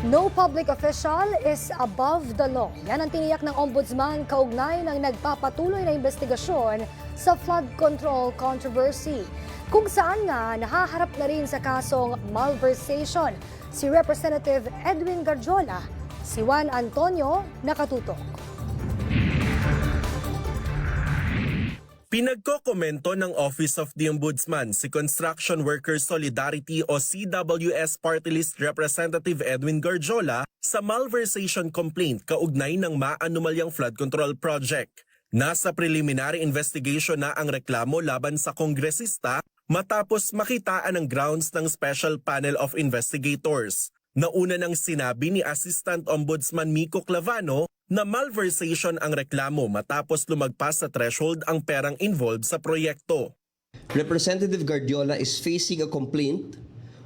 No public official is above the law. Yan ang tiniyak ng Ombudsman kaugnay ng nagpapatuloy na investigasyon sa flood control controversy. Kung saan nga nahaharap na rin sa kasong malversation si Representative Edwin Garjola, si Juan Antonio nakatutok. Pinagkokomento ng Office of the Ombudsman si Construction Workers Solidarity o CWS Party List Representative Edwin Garjola sa malversation complaint kaugnay ng maanumalyang flood control project. Nasa preliminary investigation na ang reklamo laban sa kongresista matapos makitaan ng grounds ng Special Panel of Investigators. Nauna nang sinabi ni Assistant Ombudsman Miko Clavano na malversation ang reklamo matapos lumagpas sa threshold ang perang involved sa proyekto. Representative Guardiola is facing a complaint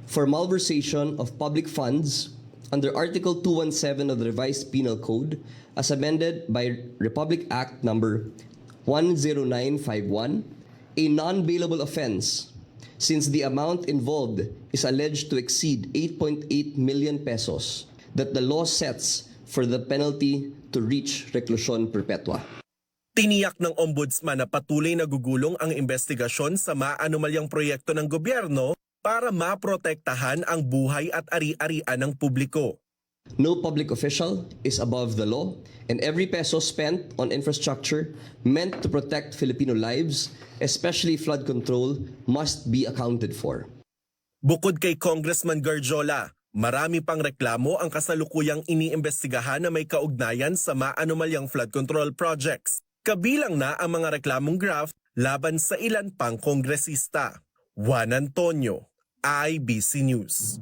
for malversation of public funds under Article 217 of the Revised Penal Code as amended by Republic Act number 10951, a non-bailable offense since the amount involved is alleged to exceed 8.8 million pesos that the law sets for the penalty to reach reclusion perpetua. Tiniyak ng Ombudsman na patuloy na gugulong ang investigasyon sa maanumalyang proyekto ng gobyerno para maprotektahan ang buhay at ari-arian ng publiko. No public official is above the law, and every peso spent on infrastructure meant to protect Filipino lives, especially flood control, must be accounted for. Bukod kay Congressman Garjola, marami pang reklamo ang kasalukuyang iniimbestigahan na may kaugnayan sa maanumalyang flood control projects. Kabilang na ang mga reklamong graft laban sa ilan pang kongresista. Juan Antonio, IBC News.